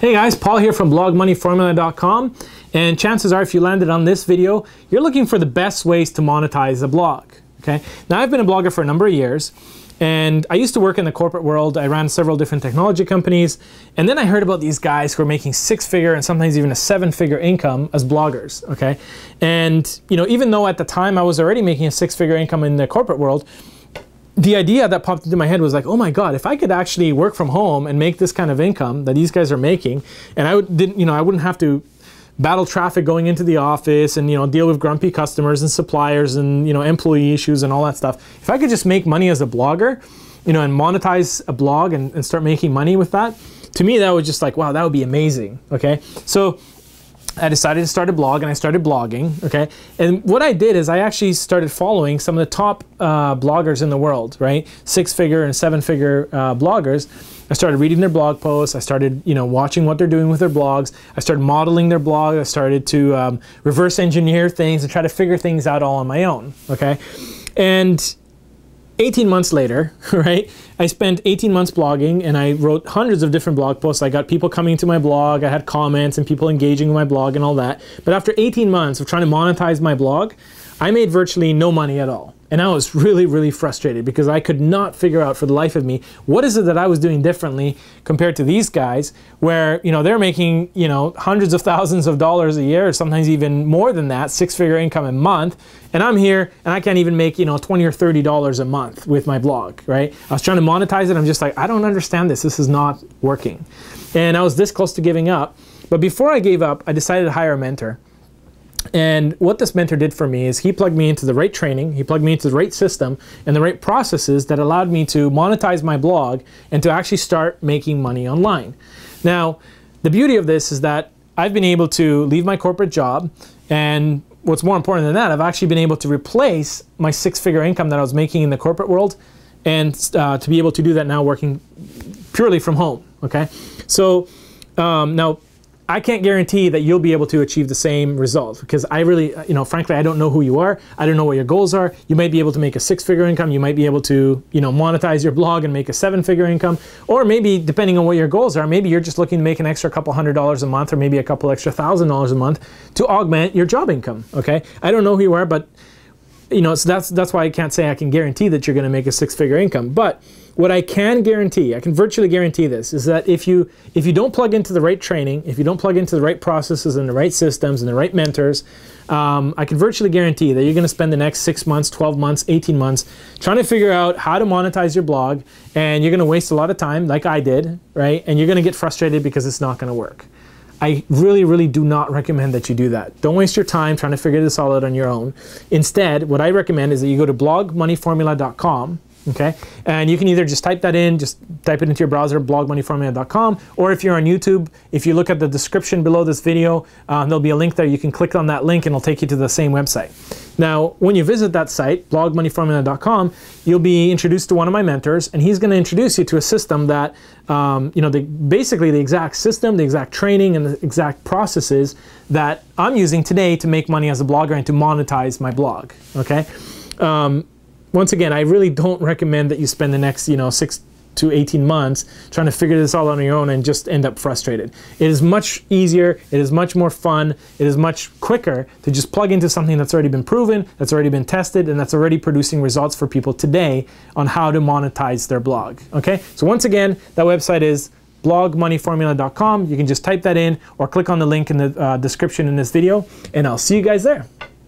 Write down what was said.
Hey guys, Paul here from blogmoneyformula.com, and chances are if you landed on this video, you're looking for the best ways to monetize a blog, okay? Now I've been a blogger for a number of years, and I used to work in the corporate world. I ran several different technology companies, and then I heard about these guys who are making six-figure and sometimes even a seven-figure income as bloggers, okay? And you know, even though at the time I was already making a six-figure income in the corporate world, the idea that popped into my head was like, oh my God, if I could actually work from home and make this kind of income that these guys are making, and I wouldn't have to battle traffic going into the office and deal with grumpy customers and suppliers and employee issues and all that stuff. If I could just make money as a blogger, and monetize a blog and start making money with that, to me that was just like, wow, that would be amazing. Okay, so I decided to start a blog, and I started blogging, okay? And what I did is I actually started following some of the top bloggers in the world, right? Six-figure and seven-figure bloggers. I started reading their blog posts. I started, watching what they're doing with their blogs. I started modeling their blog. I started to reverse engineer things and try to figure things out all on my own, okay? And 18 months later, right, I spent 18 months blogging, and I wrote hundreds of different blog posts. I got people coming to my blog, I had comments and people engaging with my blog and all that. But after 18 months of trying to monetize my blog, I made virtually no money at all. And I was really, really frustrated because I could not figure out for the life of me, what is it that I was doing differently compared to these guys where, they're making, hundreds of thousands of dollars a year, or sometimes even more than that, six-figure income a month. And I'm here and I can't even make, $20 or $30 a month with my blog, right? I was trying to monetize it. I'm just like, I don't understand this. This is not working. And I was this close to giving up. But before I gave up, I decided to hire a mentor. And what this mentor did for me is he plugged me into the right training, he plugged me into the right system and the right processes that allowed me to monetize my blog and to actually start making money online. Now, the beauty of this is that I've been able to leave my corporate job, and what's more important than that, I've actually been able to replace my six-figure income that I was making in the corporate world, and to be able to do that now working purely from home, okay? So now, I can't guarantee that you'll be able to achieve the same results because I really, frankly, I don't know who you are. I don't know what your goals are. You might be able to make a six-figure income. You might be able to, monetize your blog and make a seven-figure income. Or maybe, depending on what your goals are, maybe you're just looking to make an extra couple $100s a month, or maybe a couple extra $1,000 a month to augment your job income, okay? I don't know who you are, but so that's why I can't say I can guarantee that you're going to make a six-figure income. But what I can guarantee, I can virtually guarantee this, is that if you don't plug into the right training, if you don't plug into the right processes and the right systems and the right mentors, I can virtually guarantee that you're going to spend the next 6 months, 12 months, 18 months trying to figure out how to monetize your blog, and you're going to waste a lot of time like I did, right? And you're going to get frustrated because it's not going to work. I really, really do not recommend that you do that. Don't waste your time trying to figure this all out on your own. Instead, what I recommend is that you go to blogmoneyformula.com, okay? And you can either just type that in, just type it into your browser, blogmoneyformula.com, or if you're on YouTube, if you look at the description below this video, there'll be a link there. You can click on that link and it'll take you to the same website. Now, when you visit that site, blogmoneyformula.com, you'll be introduced to one of my mentors, and he's going to introduce you to a system that, basically the exact system, the exact training, and the exact processes that I'm using today to make money as a blogger and to monetize my blog, okay? Once again, I really don't recommend that you spend the next, 6 to 18 months trying to figure this all out on your own and just end up frustrated. It is much easier, it is much more fun, it is much quicker to just plug into something that's already been proven, that's already been tested, and that's already producing results for people today on how to monetize their blog, okay? So once again, that website is blogmoneyformula.com. You can just type that in or click on the link in the description in this video, and I'll see you guys there.